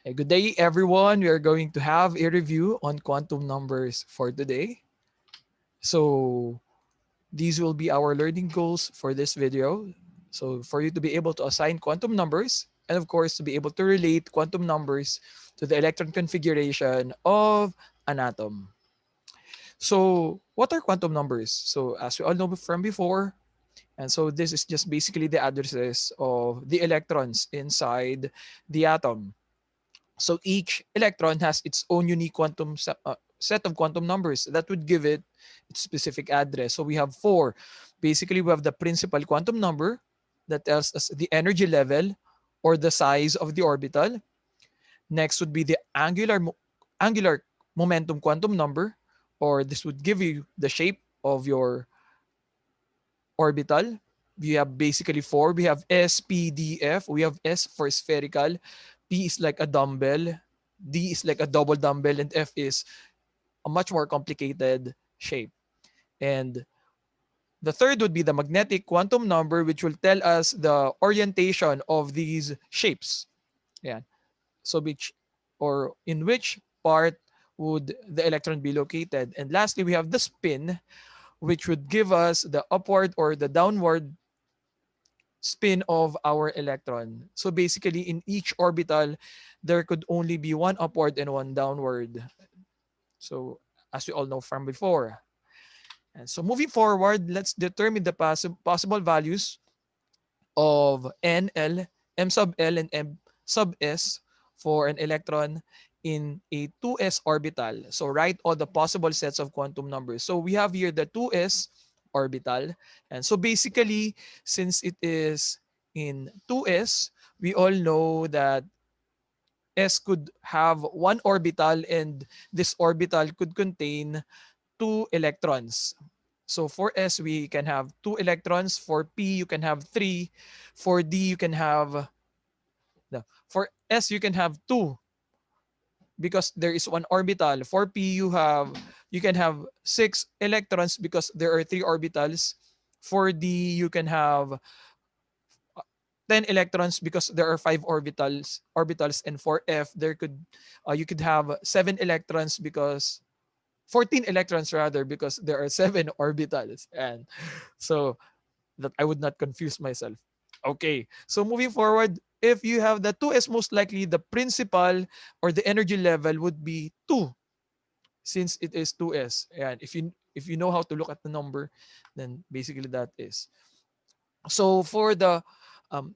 Good day, everyone. We are going to have a review on quantum numbers for today. So these will be our learning goals for this video. So for you to be able to assign quantum numbers and of course to be able to relate quantum numbers to the electron configuration of an atom. So what are quantum numbers? So as we all know from before, and so this is just basically the addresses of the electrons inside the atom. So each electron has its own unique set of quantum numbers that would give it its specific address. So we have four. Basically, we have the principal quantum number that tells us the energy level or the size of the orbital. Next would be the angular momentum quantum number, or this would give you the shape of your orbital. We have basically four. We have S, P, D, F. We have S for spherical, P is like a dumbbell, D is like a double dumbbell, and F is a much more complicated shape. And the third would be the magnetic quantum number, which will tell us the orientation of these shapes. Yeah. So which or in which part would the electron be located? And lastly, we have the spin, which would give us the upward or the downward spin of our electron. So basically, in each orbital, there could only be one upward and one downward. So as we all know from before. And so moving forward, let's determine the possible values of N, L, M sub L, and M sub S for an electron in a 2s orbital. So write all the possible sets of quantum numbers. So we have here the 2s orbital. And so basically, since it is in 2s, we all know that S could have one orbital and this orbital could contain two electrons. So for S, we can have two electrons. For P, you can have three. For D, you can have, no, for S, you can have two because there is one orbital. For P, you can have six electrons because there are three orbitals. For D, you can have 10 electrons because there are five orbitals, and for F there could you could have 7 electrons because 14 electrons rather because there are 7 orbitals. And so that I would not confuse myself. Okay, so moving forward, if you have the 2s, most likely the principal or the energy level would be 2 since it is 2s. And if you know how to look at the number, then basically that is. So for the um,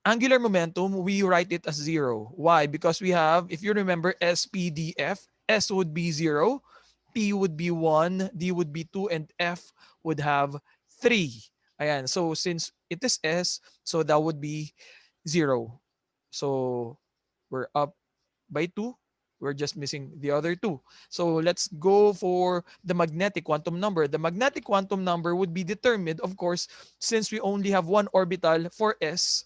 angular momentum, we write it as 0. Why? Because we have, if you remember, SPDF, S would be 0, P would be 1, D would be 2, and F would have 3. Ayan. So since it is S, so that would be 0. So we're up by 2. We're just missing the other 2. So let's go for the magnetic quantum number. The magnetic quantum number would be determined, of course, since we only have one orbital for S,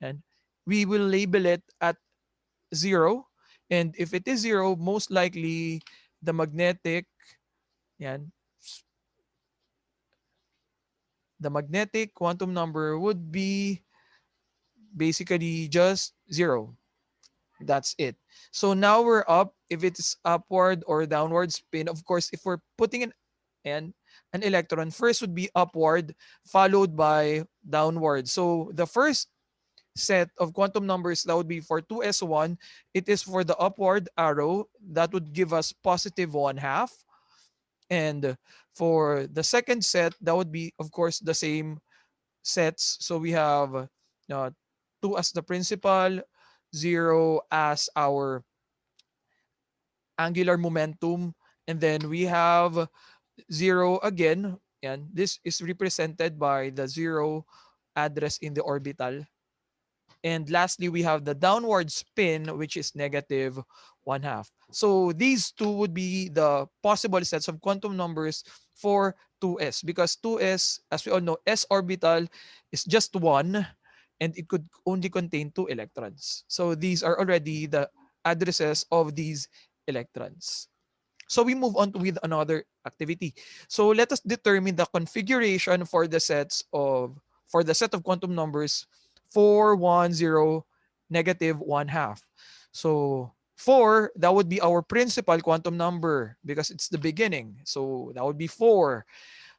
and we will label it at 0. And if it is 0, most likely the magnetic, yan, the magnetic quantum number would be basically just 0. That's it. So now we're up. If it's upward or downward spin, of course, if we're putting an, an electron, first would be upward, followed by downward. So the first set of quantum numbers that would be for 2s1, it is for the upward arrow. That would give us positive 1/2. And for the second set, that would be, of course, the same sets. So we have 2 as the principal, 0 as our angular momentum, and then we have 0 again. And this is represented by the 0 address in the orbital. And lastly, we have the downward spin, which is negative 1/2. So these two would be the possible sets of quantum numbers for 2s, because 2s, as we all know, s orbital is just one and it could only contain two electrons. So these are already the addresses of these electrons. So we move on with another activity. So let us determine the configuration for the set of quantum numbers 4, 1, 0, negative 1/2. So 4, that would be our principal quantum number because it's the beginning. So that would be 4.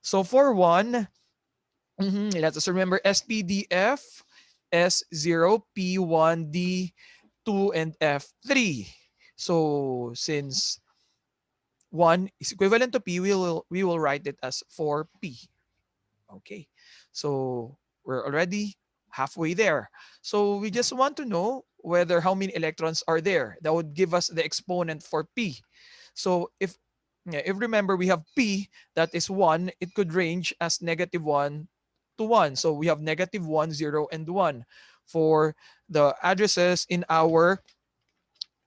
So for 1, let us remember SPDF, S0, P1, D2, and F3. So since 1 is equivalent to P, we will write it as 4P. Okay. So we're already halfway there. So we just want to know whether how many electrons are there. That would give us the exponent for P. So if remember we have P that is 1, it could range as negative 1 to 1. So we have negative 1, 0, and 1 for the addresses in our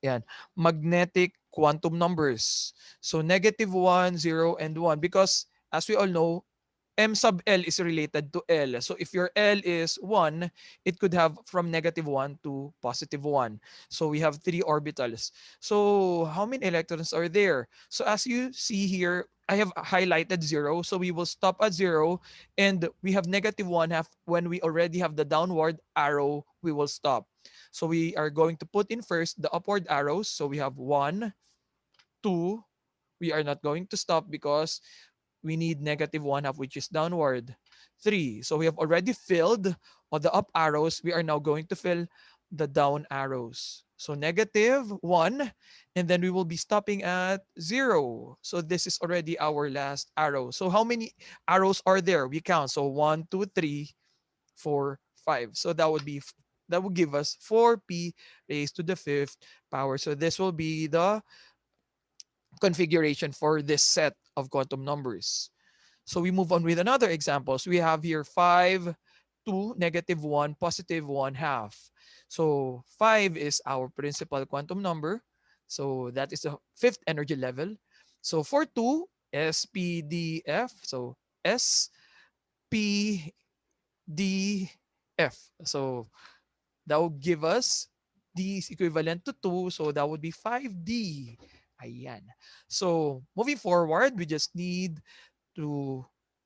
yan, magnetic quantum numbers. So negative 1, 0, and 1 because as we all know, M sub L is related to L. So if your L is 1, it could have from negative 1 to positive 1. So we have 3 orbitals. So how many electrons are there? So as you see here, I have highlighted 0. So we will stop at 0. And we have negative 1/2. When we already have the downward arrow, we will stop. So we are going to put in first the upward arrows. So we have 1, 2. We are not going to stop because we need negative 1/2, which is downward. 3. So we have already filled all the up arrows. We are now going to fill the down arrows. So negative 1, and then we will be stopping at 0. So this is already our last arrow. So how many arrows are there? We count. So 1, 2, 3, 4, 5. So that would give us 4p raised to the fifth power. So this will be the configuration for this set of quantum numbers. So we move on with another example. So we have here 5, 2, negative 1, positive 1/2. So 5 is our principal quantum number. So that is the fifth energy level. So for 2, SPDF. So SPDF. So that would give us D is equivalent to 2. So that would be 5D. Ayan. So moving forward, we just need to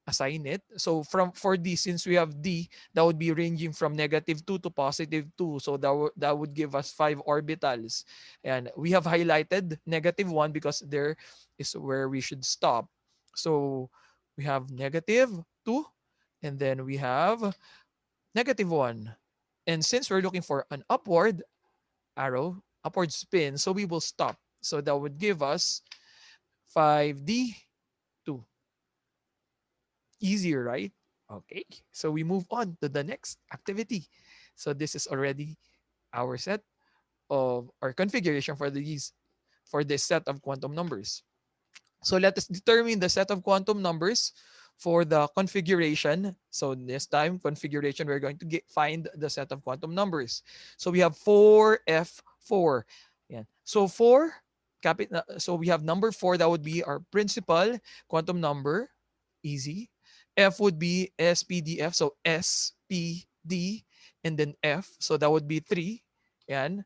assign it. So for D, since we have D, that would be ranging from negative 2 to positive 2. So that would give us 5 orbitals. And we have highlighted negative 1 because there is where we should stop. So we have negative 2, and then we have negative 1. And since we're looking for an upward arrow, upward spin, so we will stop. So that would give us 5D2. Easier, right? Okay, so we move on to the next activity. So this is already our set of our configuration for this set of quantum numbers. So let us determine the set of quantum numbers for the configuration. So this time configuration, we're going to find the set of quantum numbers. So we have 4F4. Yeah. So so we have number 4, that would be our principal quantum number. Easy. F would be SPDF. So SPD and then F. So that would be 3. And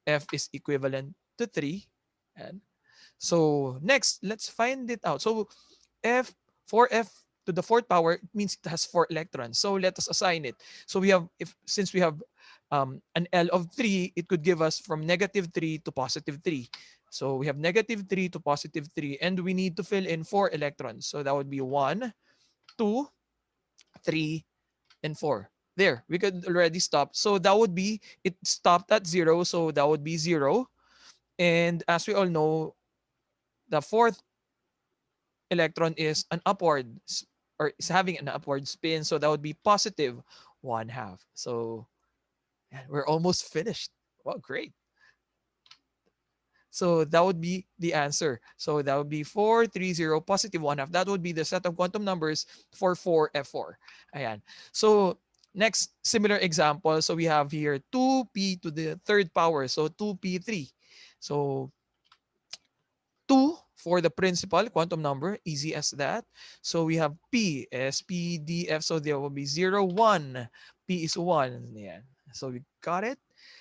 F is equivalent to 3. And so next, let's find it out. So F 4F to the fourth power, it means it has 4 electrons. So let us assign it. So we have, since we have an L of 3, it could give us from negative 3 to positive 3. So we have negative 3 to positive 3, and we need to fill in 4 electrons. So that would be 1, 2, 3, and 4. There, we could already stop. So that would be, it stopped at 0. So that would be 0. And as we all know, the fourth electron is an upward or is having an upward spin. So that would be positive 1/2. So yeah, we're almost finished. Well, great. So that would be the answer. So that would be 430 positive 1/2. That would be the set of quantum numbers for 4F4. Ayan. So next similar example. So we have here 2p to the third power. So 2p3. So 2 for the principal quantum number, easy as that. So we have P, S, P, D, F. So there will be 0, 1. P is 1. Yeah. So we got it.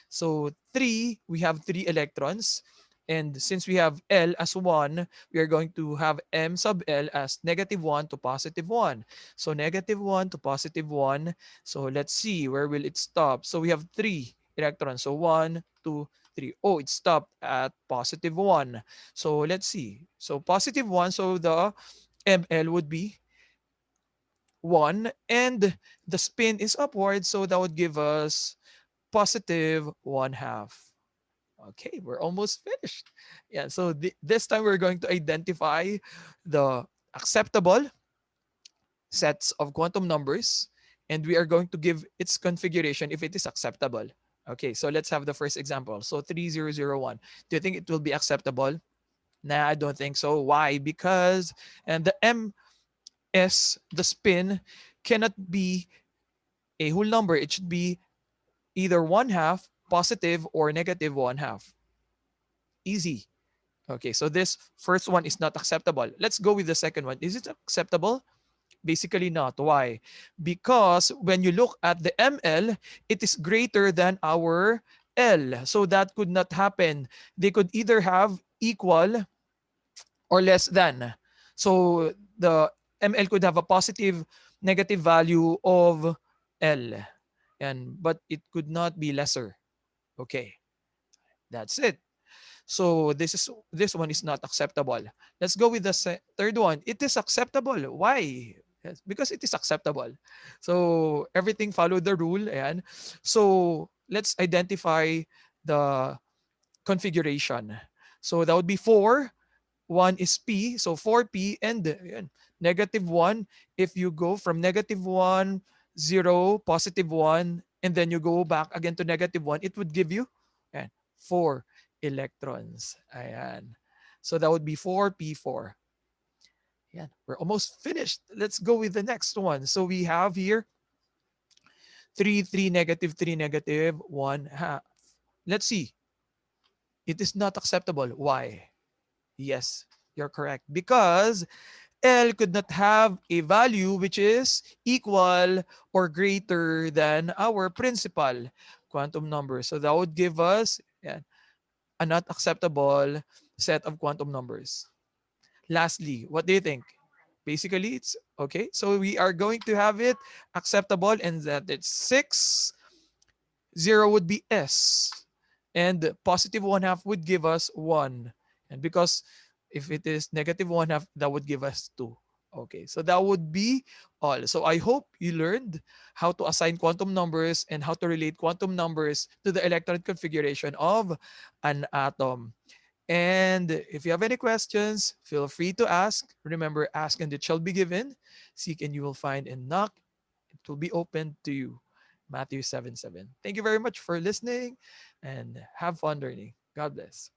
So 3, we have 3 electrons. And since we have L as 1, we are going to have M sub L as negative 1 to positive 1. So negative 1 to positive 1. So let's see, where will it stop? So we have 3 electrons. So 1, 2, 3. Oh, it stopped at positive 1. So let's see. So positive 1, so the ML would be 1 and the spin is upward, so that would give us positive 1 half. Okay, we're almost finished. Yeah, so this time we're going to identify the acceptable sets of quantum numbers, and we are going to give its configuration if it is acceptable. Okay, so let's have the first example. So 3001. Do you think it will be acceptable? Nah, I don't think so. Why? Because and the MS, the spin, cannot be a whole number. It should be either 1 half, positive, or negative 1 half. Easy. Okay, so this first one is not acceptable. Let's go with the second one. Is it acceptable? Basically not. Why? Because when you look at the ML, it is greater than our L. So that could not happen. They could either have equal or less than. So the ML could have a positive, negative value of L. And but it could not be lesser. Okay, that's it. So this one is not acceptable. Let's go with the third one. It is acceptable. Why? Yes, because it is acceptable. So everything followed the rule. And so let's identify the configuration. So that would be 4. 1 is P. So 4P and yan, negative 1. If you go from negative 1, 0, positive 1, and then you go back again to negative 1, it would give you yan, 4 electrons. Ayan. So that would be 4P4. Yan. We're almost finished. Let's go with the next one. So we have here 3, 3, negative 3, negative 1 half. Let's see. It is not acceptable. Why? Yes, you're correct. Because L could not have a value which is equal or greater than our principal quantum number. So that would give us yan, a not acceptable set of quantum numbers. Lastly, what do you think? Basically, it's okay. So we are going to have it acceptable and that it's 6, 0 would be S. And positive 1 half would give us 1. And because if it is negative 1 half, that would give us 2. Okay, so that would be all. So I hope you learned how to assign quantum numbers and how to relate quantum numbers to the electron configuration of an atom. And if you have any questions, feel free to ask. Remember, ask and it shall be given. Seek and you will find, and knock, it will be open to you. Matthew 7:7. Thank you very much for listening and have fun learning. God bless.